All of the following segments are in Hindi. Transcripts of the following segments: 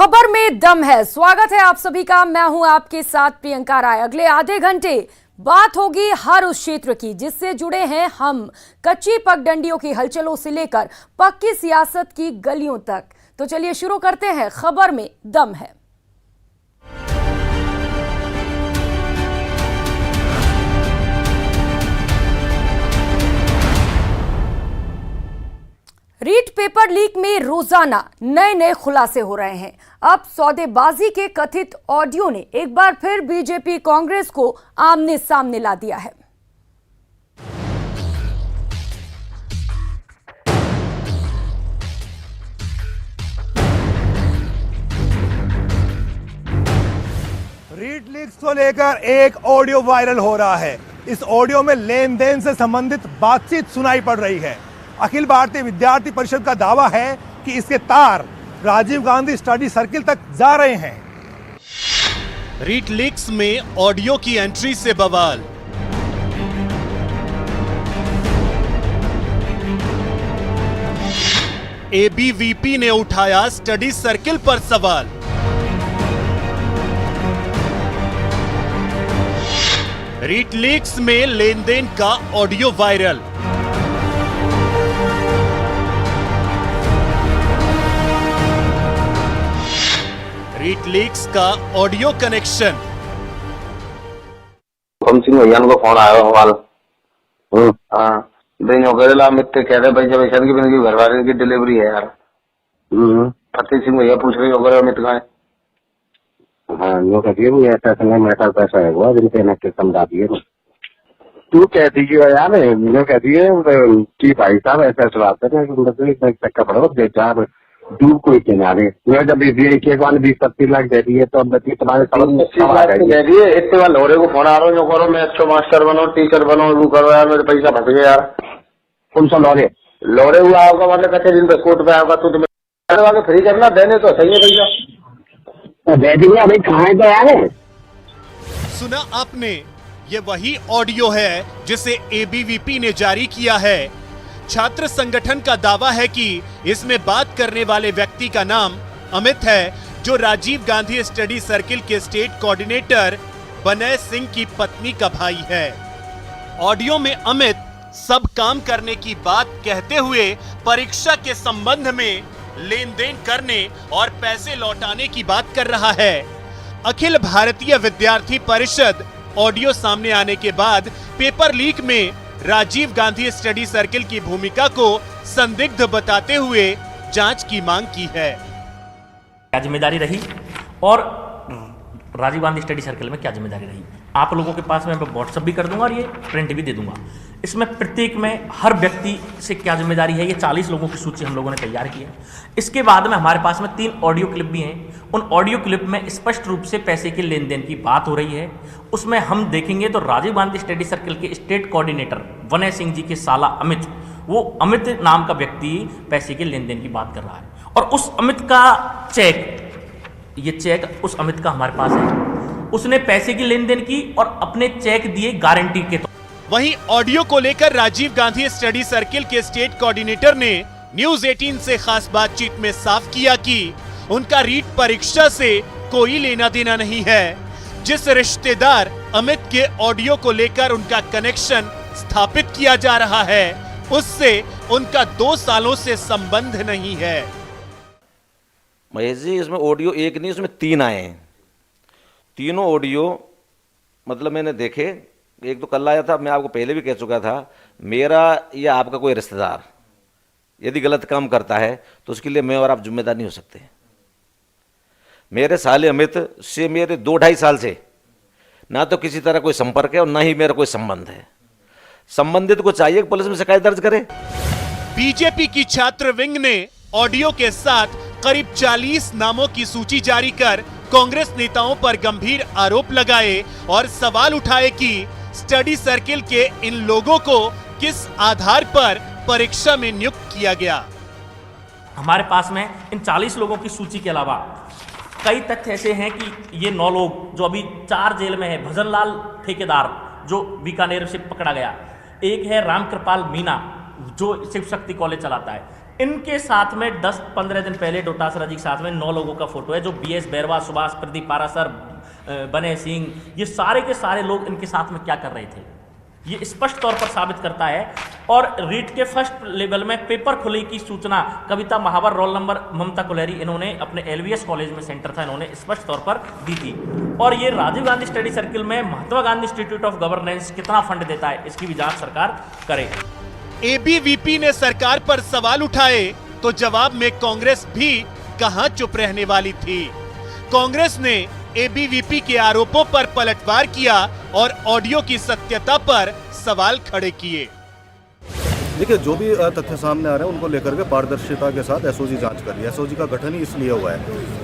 खबर में दम है। स्वागत है आप सभी का। मैं हूं आपके साथ प्रियंका राय। अगले आधे घंटे बात होगी हर उस क्षेत्र की जिससे जुड़े हैं हम, कच्ची पगडंडियों की हलचलों से लेकर पक्की सियासत की गलियों तक। तो चलिए शुरू करते हैं। खबर में दम है। रीट पेपर लीक में रोजाना नए नए खुलासे हो रहे हैं। अब सौदेबाजी के कथित ऑडियो ने एक बार फिर बीजेपी कांग्रेस को आमने सामने ला दिया है। रीट लीक्स को लेकर एक ऑडियो वायरल हो रहा है। इस ऑडियो में लेन देन से संबंधित बातचीत सुनाई पड़ रही है। अखिल भारतीय विद्यार्थी परिषद का दावा है कि इसके तार राजीव गांधी स्टडी सर्किल तक जा रहे हैं। रीट लीक्स में ऑडियो की एंट्री से बवाल। एबीवीपी ने उठाया स्टडी सर्किल पर सवाल। रीट लीक्स में लेन देन का ऑडियो वायरल। रीट लीक्स का ऑडियो कनेक्शन। हम सिंह भैया को फोन आया हमारा। हाँ दिन हो गए मित्र कह रहे भाई जब ऐसा की घर वाले की डिलीवरी है यार। फतेह सिंह भैया पूछ रहे हो अमित का है। हाँ वो कहिए भी ऐसा संग मेरा पैसा है वो जिनके न समझा दिए तू कह दीजिए यार मुझे कह दिए कि भाई साहब ऐसा बात है चक्का पड़ो बेचार दूर कोई किनारे जब एक बार 20-25 लाख दे दिए तो तुम्हारे दे दिए इतने बार लोरे को फोन आ रहा हूँ जो करो मैं अच्छा मास्टर बनो टीचर बनो वो करो यार मेरे पैसा फंस गए यार। कौन सा लोरे हुआ होगा मतलब कच्चे दिन पे कोर्ट पे आएगा तू तुम्हें फ्री करना देने तो सही है भैया दे दिए अभी कहाँ है तो यार। सुना आपने, ये वही ऑडियो है जिसे एबीवीपी ने जारी किया है। छात्र संगठन का दावा है कि इसमें बात करने वाले व्यक्ति का नाम अमित है, जो राजीव गांधी स्टडी सर्किल के स्टेट कोऑर्डिनेटर बनय सिंह की पत्नी का भाई है। ऑडियो में अमित सब काम करने की बात कहते हुए परीक्षा के संबंध में लेन देन करने और पैसे लौटाने की बात कर रहा है। अखिल भारतीय विद्यार्थी परिषद ऑडियो सामने आने के बाद पेपर लीक में राजीव गांधी स्टडी सर्किल की भूमिका को संदिग्ध बताते हुए जांच की मांग की है। क्या जिम्मेदारी रही और राजीव गांधी स्टडी सर्किल में क्या जिम्मेदारी रही, आप लोगों के पास मैं व्हाट्सएप भी कर दूंगा और ये प्रिंट भी दे दूंगा। इसमें प्रत्येक में हर व्यक्ति से क्या जिम्मेदारी है, ये 40 लोगों की सूची हम लोगों ने तैयार की है। इसके बाद में हमारे पास में 3 ऑडियो क्लिप भी हैं। उन ऑडियो क्लिप में स्पष्ट रूप से पैसे के लेन देन की बात हो रही है। उसमें हम देखेंगे तो राजीव गांधी स्टडी सर्किल के स्टेट कोऑर्डिनेटर बनय सिंह जी के साला अमित, वो अमित नाम का व्यक्ति पैसे के लेन देन की बात कर रहा है। और उस अमित का चेक, ये चेक उस अमित का हमारे पास है। उसने पैसे की लेन देन की और अपने चेक दिए गारंटी के। वहीं ऑडियो को लेकर राजीव गांधी स्टडी सर्किल के स्टेट कोऑर्डिनेटर ने न्यूज 18 से खास बातचीत में साफ किया कि उनका रीट परीक्षा से कोई लेना देना नहीं है। जिस रिश्तेदार अमित के ऑडियो को लेकर उनका कनेक्शन स्थापित किया जा रहा है, उससे उनका 2 सालों से संबंध नहीं है। महेश जी, इसमें ऑडियो एक नहीं, उसमें 3 आए हैं। तीनों ऑडियो मतलब मैंने देखे। एक तो कल आया था, मैं आपको पहले भी कह चुका था, मेरा या आपका कोई रिश्तेदार यदि गलत काम करता है तो उसके लिए मैं और आप जिम्मेदार नहीं हो सकते। मेरे साले अमित से मेरे 2-2.5 साल से ना तो किसी तरह कोई संपर्क है और ना ही मेरा कोई संबंध है। संबंधित को चाहिए पुलिस में शिकायत दर्ज करे। बीजेपी की छात्र विंग ने ऑडियो के साथ करीब 40 नामों की सूची जारी कर कांग्रेस नेताओं पर गंभीर आरोप लगाए और सवाल उठाए कि स्टडी सर्किल के इन लोगों को किस आधार पर परीक्षा में नियुक्त किया गया। हमारे पास में इन 40 लोगों की सूची के अलावा कई तथ्य ऐसे हैं कि ये 9 लोग जो अभी 4 जेल में है। भजनलाल ठेकेदार जो बीकानेर से पकड़ा गया, एक है रामकृपाल मीना जो शिव शक्ति कॉलेज चलाता है, इनके साथ में 10-15 दिन पहले डोटासरा जी के साथ में 9 लोगों का फोटो है, जो BS बैरवा, सुभाष, प्रदीप पारासर, बने सिंह, ये सारे के सारे लोग इनके साथ में क्या कर रहे थे, ये स्पष्ट तौर पर साबित करता है। और रीट के फर्स्ट लेवल में पेपर खुले की सूचना कविता महावर, रोल नंबर ममता कुलहरी, इन्होंने अपने LVS कॉलेज में सेंटर था, इन्होंने स्पष्ट तौर पर दी थी। और ये राजीव गांधी स्टडी सर्किल में Mahatma Gandhi institute of governance कितना फंड देता है, इसकी भी जांच सरकार करे। ABVP ने सरकार पर सवाल उठाए तो जवाब में कांग्रेस भी कहां चुप रहने वाली थी। कांग्रेस ने ABVP के आरोपों पर पलटवार किया और ऑडियो की सत्यता पर सवाल खड़े किए। देखिए, जो भी तथ्य सामने आ रहे हैं उनको लेकर के पारदर्शिता के साथ SOG जांच कर रही है। SOG का गठन ही इसलिए हुआ है।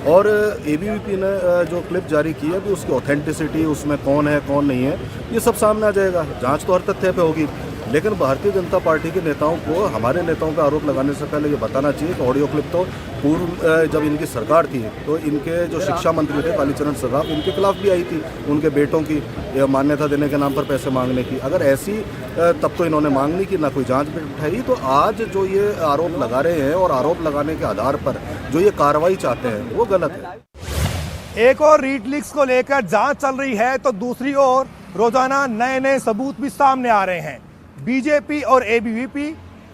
और ABVP ने जो क्लिप जारी की है, भी उसकी ऑथेंटिसिटी, उसमें कौन है कौन नहीं है, ये सब सामने आ जाएगा। जांच तो हर तथ्य पे होगी, लेकिन भारतीय जनता पार्टी के नेताओं को, हमारे नेताओं का आरोप लगाने से पहले ये बताना चाहिए कि ऑडियो क्लिप तो पूर्व जब इनकी सरकार थी तो इनके जो शिक्षा मंत्री थे कालीचरण सर्राफ, इनके खिलाफ भी आई थी, उनके बेटों की मान्यता देने के नाम पर पैसे मांगने की। अगर ऐसी तब तो इन्होंने मांगनी की, ना कोई जांच बिठाई। तो आज जो ये आरोप लगा रहे हैं और आरोप लगाने के आधार पर जो ये कार्रवाई चाहते हैं, वो गलत है। एक और रीट लीक्स को लेकर जांच चल रही है तो दूसरी ओर रोजाना नए नए सबूत भी सामने आ रहे हैं। बीजेपी और ABVP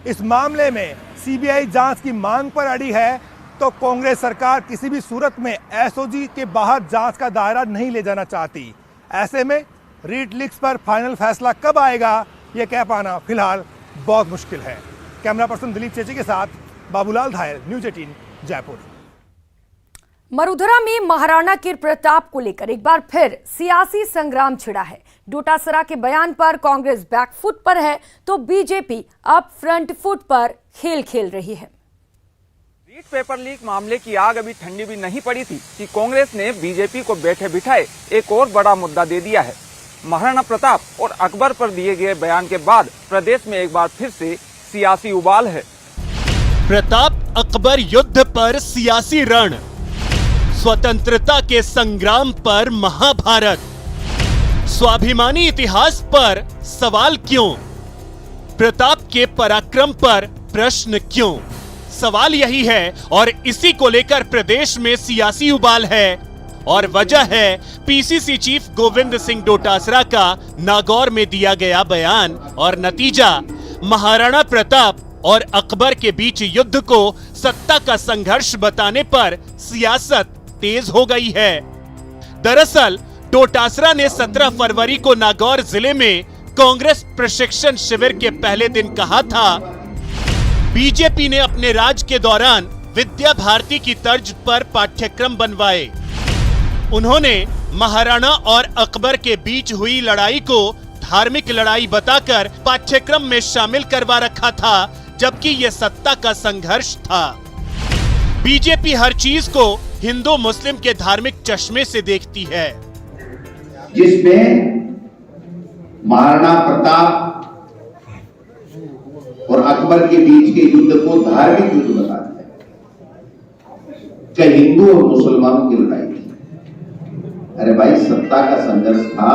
इस मामले में CBI जांच की मांग पर अड़ी है, तो कांग्रेस सरकार किसी भी सूरत में SOG के बाहर जांच का दायरा नहीं ले जाना चाहती। ऐसे में रीट लीक्स पर फाइनल फैसला कब आएगा, ये कह पाना फिलहाल बहुत मुश्किल है। कैमरा पर्सन दिलीप चेची के साथ बाबूलाल धायल, न्यूज़ 18 जयपुर। मरुधरा में महाराणा के प्रताप को लेकर एक बार फिर सियासी संग्राम छिड़ा है। डोटासरा के बयान पर कांग्रेस बैकफुट पर है तो बीजेपी अब फ्रंट फुट पर खेल खेल रही है। रीट पेपर लीक मामले की आग अभी ठंडी भी नहीं पड़ी थी कि कांग्रेस ने बीजेपी को बैठे बिठाए एक और बड़ा मुद्दा दे दिया है। महाराणा प्रताप और अकबर पर दिए गए बयान के बाद प्रदेश में एक बार फिर से सियासी उबाल है। प्रताप अकबर युद्ध पर सियासी रण, स्वतंत्रता के संग्राम पर महाभारत, स्वाभिमानी इतिहास पर सवाल क्यों, प्रताप के पराक्रम पर प्रश्न क्यों? सवाल यही है और इसी को लेकर प्रदेश में सियासी उबाल है। और वजह है PCC चीफ गोविंद सिंह डोटासरा का नागौर में दिया गया बयान और नतीजा महाराणा प्रताप और अकबर के बीच युद्ध को सत्ता का संघर्ष बताने पर सियासत तेज हो गई है। दरअसल डोटासरा ने 17 फरवरी को नागौर जिले में कांग्रेस प्रशिक्षण शिविर के पहले दिन कहा था, बीजेपी ने अपने राज के दौरान विद्या भारती की तर्ज पर पाठ्यक्रम बनवाए। उन्होंने महाराणा और अकबर के बीच हुई लड़ाई को धार्मिक लड़ाई बताकर पाठ्यक्रम में शामिल करवा रखा था, जबकि यह सत्ता का संघर्ष था। बीजेपी हर चीज को हिंदू मुस्लिम के धार्मिक चश्मे से देखती है, जिसमें महाराणा प्रताप और अकबर के बीच के युद्ध को धार्मिक युद्ध बता दिया, क्या हिंदू और मुसलमानों की लड़ाई थी। अरे भाई, सत्ता का संघर्ष था,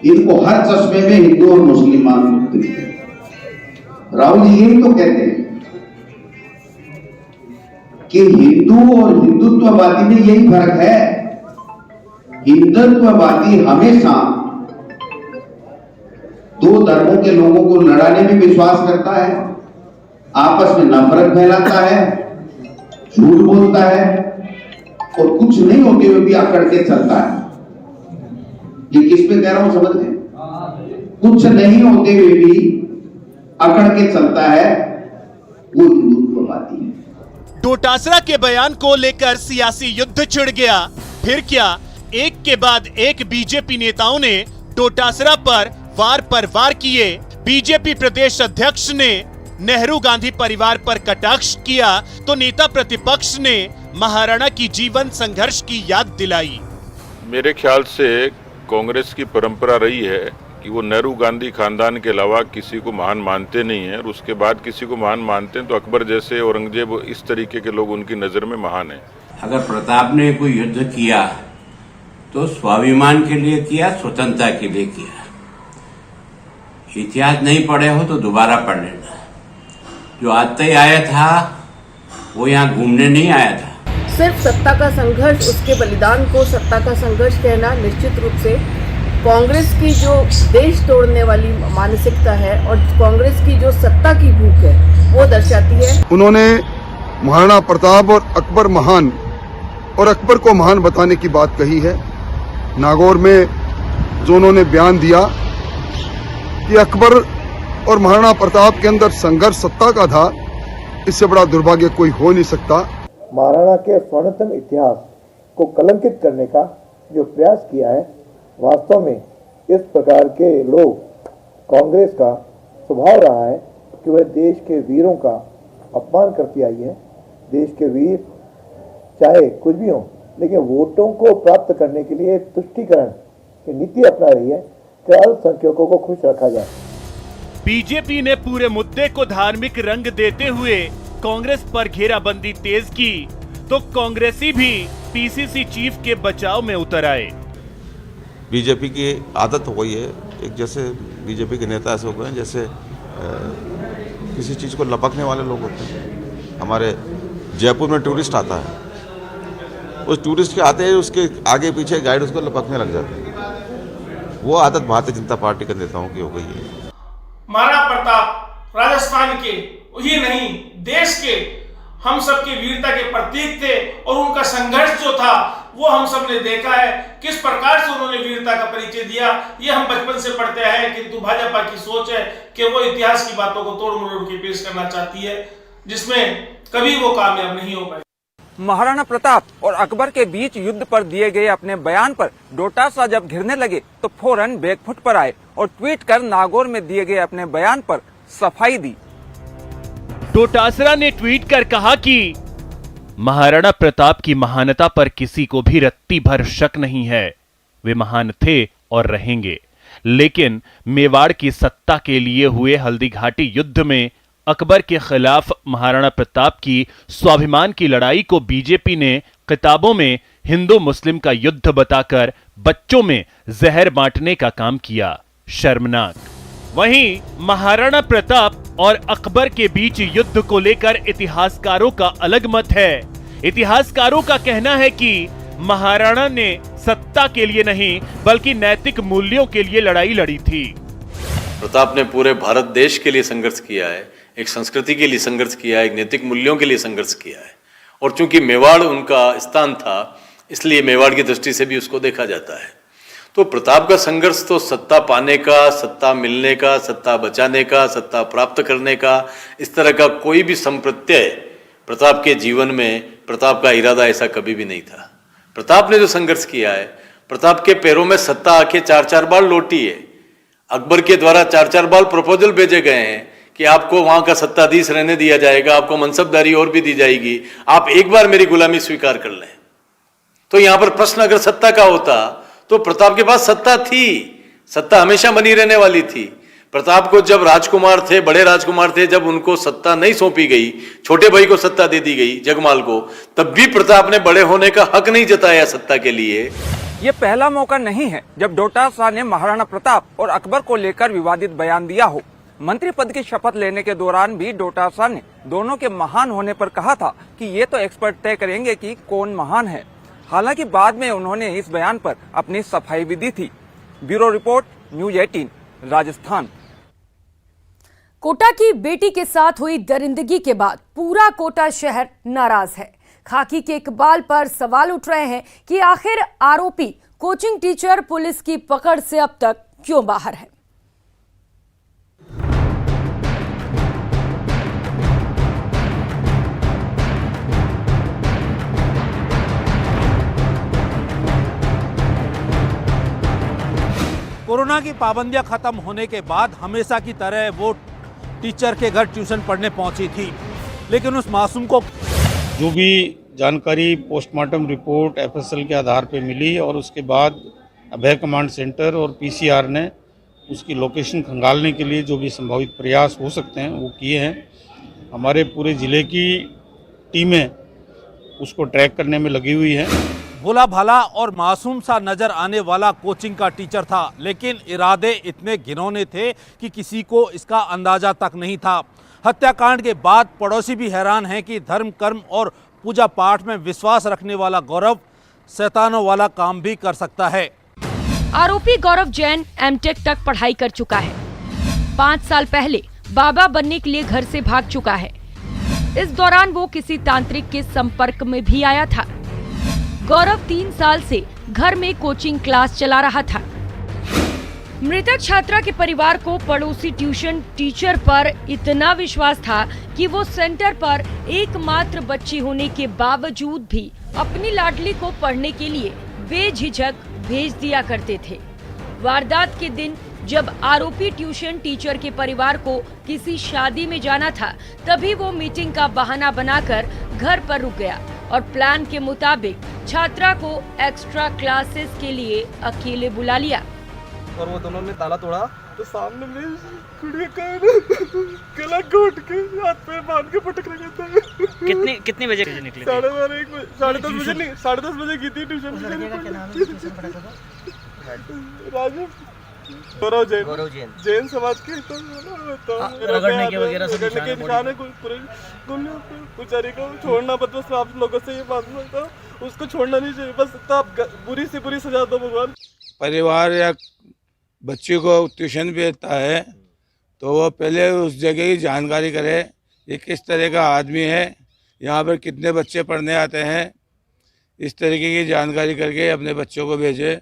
इनको हर चश्मे में हिंदू और मुसलमान दिखते। राहुल जी यही तो कहते हैं कि हिंदू और हिंदुत्ववादी में यही फर्क है। हिंदुत्ववादी हमेशा दो धर्मों के लोगों को लड़ाने में विश्वास करता है, आपस में नफरत फैलाता है, झूठ बोलता है और कुछ नहीं होते हुए भी अकड़ के चलता है। ये किस पे कह रहा हूं, समझ गए? कुछ नहीं होते हुए भी अकड़ के चलता है, वो हिंदुत्ववादी है। डोटासरा के बयान को लेकर सियासी युद्ध छिड़ गया। फिर क्या, एक के बाद एक बीजेपी नेताओं ने डोटासरा पर वार किए। बीजेपी प्रदेश अध्यक्ष ने नेहरू गांधी परिवार पर कटाक्ष किया तो नेता प्रतिपक्ष ने महाराणा की जीवन संघर्ष की याद दिलाई। मेरे ख्याल से कांग्रेस की परंपरा रही है कि वो नेहरू गांधी खानदान के अलावा किसी को महान मानते नहीं है, और उसके बाद किसी को महान मानते हैं तो अकबर जैसे, औरंगजेब, इस तरीके के लोग उनकी नजर में महान है। अगर प्रताप ने कोई युद्ध किया तो स्वाभिमान के लिए किया, स्वतंत्रता के लिए किया। इतिहास नहीं पढ़े हो तो दोबारा पढ़ लेना। जो आते ही आया था वो यहाँ घूमने नहीं आया था। सिर्फ सत्ता का संघर्ष, उसके बलिदान को सत्ता का संघर्ष कहना निश्चित रूप से कांग्रेस की जो देश तोड़ने वाली मानसिकता है और कांग्रेस की जो सत्ता की भूख है वो दर्शाती है। उन्होंने महाराणा प्रताप और अकबर महान और अकबर को महान बताने की बात कही है। नागौर में जो उन्होंने बयान दिया कि अकबर और महाराणा प्रताप के अंदर संघर्ष सत्ता का था, इससे बड़ा दुर्भाग्य कोई हो नहीं सकता। महाराणा के स्वर्णतम इतिहास को कलंकित करने का जो प्रयास किया है, वास्तव में इस प्रकार के लोग कांग्रेस का स्वभाव रहा है कि वह देश के वीरों का अपमान करती आई है। देश के वीर चाहे कुछ भी हो, लेकिन वोटों को प्राप्त करने के लिए तुष्टीकरण की नीति अपना रही है कि अल्पसंख्यकों को खुश रखा जाए। बीजेपी ने पूरे मुद्दे को धार्मिक रंग देते हुए कांग्रेस पर घेराबंदी तेज की, तो कांग्रेसी भी पीसीसी चीफ के बचाव में उतर आए। बीजेपी की आदत हो गई है, एक जैसे बीजेपी के नेता ऐसे हो गए हैं जैसे किसी चीज़ को लपकने वाले लोग होते हैं। हमारे जयपुर में टूरिस्ट आता है, उस टूरिस्ट के आते ही उसके आगे पीछे गाइड उसको लपकने लग जाते हैं। वो आदत भारतीय जनता पार्टी के नेताओं की हो गई है। महाराणा प्रताप राजस्थान के ही नहीं देश के हम सब की वीरता के प्रतीक थे और उनका संघर्ष जो था वो हम सब ने देखा है, किस प्रकार से उन्होंने वीरता का परिचय दिया। ये हम बचपन से पढ़ते हैं, किंतु भाजपा की सोच है कि वो इतिहास की बातों को तोड़ मरोड़ के पेश करना चाहती है, जिसमें कभी वो कामयाब नहीं हो पाए। महाराणा प्रताप और अकबर के बीच युद्ध पर दिए गए अपने बयान पर डोटासरा जब घिरने लगे तो फौरन बैकफुट पर आए और ट्वीट कर नागौर में दिए गए अपने बयान पर सफाई दी। डोटासरा ने ट्वीट कर कहा कि महाराणा प्रताप की महानता पर किसी को भी रत्ती भर शक नहीं है। वे महान थे और रहेंगे, लेकिन मेवाड़ की सत्ता के लिए हुए हल्दी घाटी युद्ध में अकबर के खिलाफ महाराणा प्रताप की स्वाभिमान की लड़ाई को बीजेपी ने किताबों में हिंदू मुस्लिम का युद्ध बताकर बच्चों में जहर बांटने का काम किया। शर्मनाक। वहीं महाराणा प्रताप और अकबर के बीच युद्ध को लेकर इतिहासकारों का अलग मत है। इतिहासकारों का कहना है कि महाराणा ने सत्ता के लिए नहीं बल्कि नैतिक मूल्यों के लिए लड़ाई लड़ी थी। प्रताप ने पूरे भारत देश के लिए संघर्ष किया है, एक संस्कृति के लिए संघर्ष किया है, एक नैतिक मूल्यों के लिए संघर्ष किया है। और चूंकि मेवाड़ उनका स्थान था, इसलिए मेवाड़ की दृष्टि से भी उसको देखा जाता है। तो प्रताप का संघर्ष तो सत्ता पाने का, सत्ता मिलने का, सत्ता बचाने का, सत्ता प्राप्त करने का, इस तरह का कोई भी संप्रत्यय प्रताप के जीवन में, प्रताप का इरादा ऐसा कभी भी नहीं था। प्रताप ने जो संघर्ष किया है, प्रताप के पैरों में सत्ता आके 4-4 बार लौटी है। अकबर के द्वारा 4-4 बार प्रपोजल भेजे गए हैं कि आपको वहां का सत्ताधीश रहने दिया जाएगा, आपको मनसबदारी और भी दी जाएगी, आप एक बार मेरी गुलामी स्वीकार कर लें। तो यहां पर प्रश्न अगर सत्ता का होता तो प्रताप के पास सत्ता थी, सत्ता हमेशा बनी रहने वाली थी। प्रताप को जब राजकुमार थे, बड़े राजकुमार थे, जब उनको सत्ता नहीं सौंपी गई, छोटे भाई को सत्ता दे दी गई जगमाल को, तब भी प्रताप ने बड़े होने का हक नहीं जताया सत्ता के लिए। ये पहला मौका नहीं है जब डोटासरा ने महाराणा प्रताप और अकबर को लेकर विवादित बयान दिया हो। मंत्री पद की शपथ लेने के दौरान भी डोटासरा ने दोनों के महान होने पर कहा था कि ये तो एक्सपर्ट तय करेंगे कि कौन महान है। हालांकि बाद में उन्होंने इस बयान पर अपनी सफाई भी दी थी। Bureau report, news 18, Rajasthan. Kota की बेटी के साथ हुई दरिंदगी के बाद पूरा कोटा शहर नाराज है। खाकी के इकबाल पर सवाल उठ रहे हैं कि आखिर आरोपी कोचिंग टीचर पुलिस की पकड़ से अब तक क्यों बाहर है। कोरोना की पाबंदियां खत्म होने के बाद हमेशा की तरह वो टीचर के घर ट्यूशन पढ़ने पहुंची थी, लेकिन उस मासूम को जो भी जानकारी पोस्टमार्टम रिपोर्ट एफएसएल के आधार पर मिली और उसके बाद अभय कमांड सेंटर और पीसीआर ने उसकी लोकेशन खंगालने के लिए जो भी संभावित प्रयास हो सकते हैं वो किए हैं। हमारे पूरे ज़िले की टीमें उसको ट्रैक करने में लगी हुई हैं। भोला भाला और मासूम सा नजर आने वाला कोचिंग का टीचर था, लेकिन इरादे इतने घिनौने थे कि किसी को इसका अंदाजा तक नहीं था। हत्याकांड के बाद पड़ोसी भी हैरान हैं कि धर्म, कर्म और पूजा पाठ में विश्वास रखने वाला गौरव शैतानों वाला काम भी कर सकता है। आरोपी गौरव जैन एमटेक तक पढ़ाई कर चुका है। 5 साल पहले बाबा बनने के लिए घर से भाग चुका है। इस दौरान वो किसी तांत्रिक के संपर्क में भी आया था। गौरव 3 साल से घर में कोचिंग क्लास चला रहा था। मृतक छात्रा के परिवार को पड़ोसी ट्यूशन टीचर पर इतना विश्वास था कि वो सेंटर पर एकमात्र बच्ची होने के बावजूद भी अपनी लाडली को पढ़ने के लिए बेझिझक भेज दिया करते थे। वारदात के दिन जब आरोपी ट्यूशन टीचर के परिवार को किसी शादी में जाना था, तभी वो मीटिंग का बहाना बनाकर घर पर रुक गया और प्लान के मुताबिक छात्रा को एक्स्ट्रा क्लासेस के लिए अकेले बुला लिया। और वो दोनों ने ताला तोड़ा तो सामने में कुड़ी का गला घोट के हाथ पे बांध के पटक रखा था। कितने बजे निकले? 10:30 बजे की थी ट्यूशन। राजू गौरव जैन जैन समाज के रगड़ने के वगैरह से निशान है। पूरे पुजारी को छोड़ना, बस आप लोगों से ये बात मांगता हूं, उसको छोड़ना नहीं चाहिए। बस तब बुरी से बुरी सजा दो भगवान। परिवार या बच्चे को ट्यूशन भेजता है तो वो पहले उस जगह की जानकारी करे, ये किस तरह का आदमी है, यहाँ पर कितने बच्चे पढ़ने आते हैं, इस तरीके की जानकारी करके अपने बच्चों को भेजे।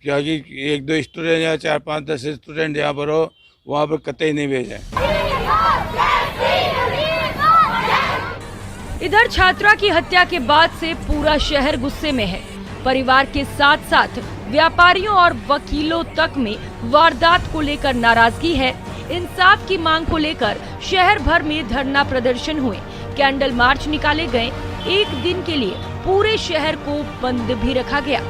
क्योंकि 1-2 स्टूडेंट या 4-5-10 स्टूडेंट यहाँ पर हो, वहाँ पर कतई नहीं भेजें। इधर छात्रा की हत्या के बाद से पूरा शहर गुस्से में है। परिवार के साथ साथ व्यापारियों और वकीलों तक में वारदात को लेकर नाराजगी है। इंसाफ की मांग को लेकर शहर भर में धरना प्रदर्शन हुए, कैंडल मार्च निकाले गए। एक दिन के लिए पूरे शहर को बंद भी रखा गया।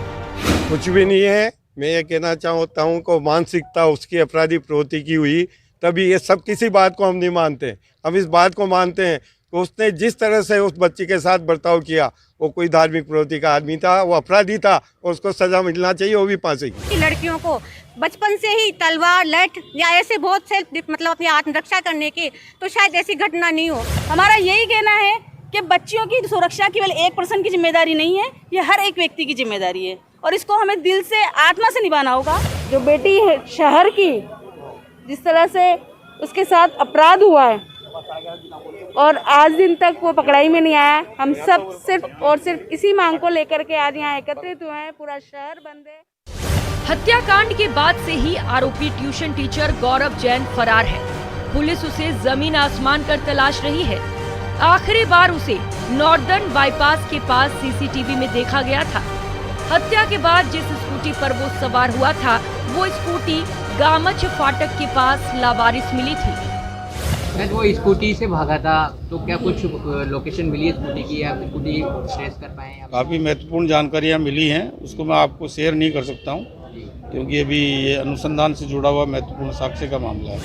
कुछ भी नहीं है। मैं ये कहना चाहता हूँ को मानसिकता उसकी अपराधी प्रवृत्ति की हुई, तभी ये सब किसी बात को हम नहीं मानते। हम इस बात को मानते हैं कि उसने जिस तरह से उस बच्ची के साथ बर्ताव किया, वो कोई धार्मिक प्रवृत्ति का आदमी था, वो अपराधी था और उसको सजा मिलना चाहिए, वो भी फांसी की। लड़कियों को बचपन से ही तलवार, लठ या ऐसे बहुत से मतलब अपनी आत्मरक्षा करने के, तो शायद ऐसी घटना नहीं हो। हमारा यही कहना है कि बच्चियों की सुरक्षा केवल एक पर्सन की जिम्मेदारी नहीं है, ये हर एक व्यक्ति की जिम्मेदारी है और इसको हमें दिल से, आत्मा से निभाना होगा। जो बेटी है शहर की, जिस तरह से उसके साथ अपराध हुआ है और आज दिन तक वो पकड़ाई में नहीं आया, हम सब सिर्फ और सिर्फ इसी मांग को लेकर के आज यहाँ एकत्रित हुए हैं। पूरा शहर बंद है। हत्याकांड के बाद से ही आरोपी ट्यूशन टीचर गौरव जैन फरार है। पुलिस उसे जमीन आसमान कर तलाश रही है। आखिरी बार उसे नॉर्दर्न बाईपास के पास सीसीटीवी में देखा गया था। हत्या के बाद जिस स्कूटी पर वो सवार हुआ था, वो स्कूटी गामच फाटक के पास लावारिस मिली थी। वो स्कूटी से भागा था, तो क्या कुछ लोकेशन मिली है स्कूटी की या स्कूटी ट्रेस कर पाए? काफ़ी महत्वपूर्ण जानकारियाँ मिली हैं, उसको मैं आपको शेयर नहीं कर सकता हूँ क्योंकि अभी ये अनुसंधान से जुड़ा हुआ महत्वपूर्ण साक्ष्य का मामला है।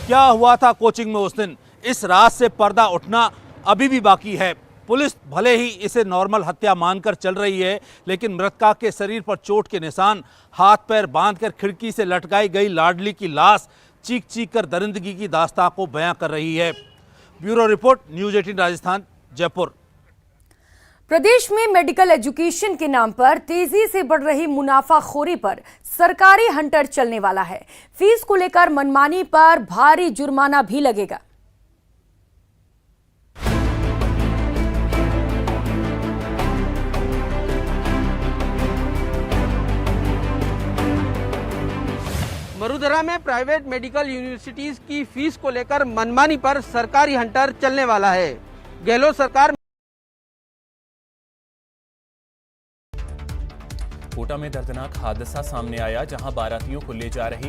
क्या हुआ था कोचिंग में उस दिन, इस रात से पर्दा उठना अभी भी बाकी है। पुलिस भले ही इसे नॉर्मल हत्या मानकर चल रही है, लेकिन मृतका के शरीर पर चोट के निशान, हाथ पैर बांधकर खिड़की से लटकाई गई लाडली की लाश चीख चीख कर दरिंदगी की दास्तां को बयां कर रही है। Bureau report, news 18 Rajasthan, Jaipur. प्रदेश में मेडिकल एजुकेशन के नाम पर तेजी से बढ़ रही मुनाफाखोरी पर सरकारी हंटर चलने वाला है। फीस को लेकर मनमानी पर भारी जुर्माना भी लगेगा। वडोदरा में प्राइवेट मेडिकल यूनिवर्सिटीज की फीस को लेकर मनमानी पर सरकारी हंटर चलने वाला है। गहलोत सरकार कोटा में दर्दनाक हादसा सामने आया, जहां बारातियों को ले जा रही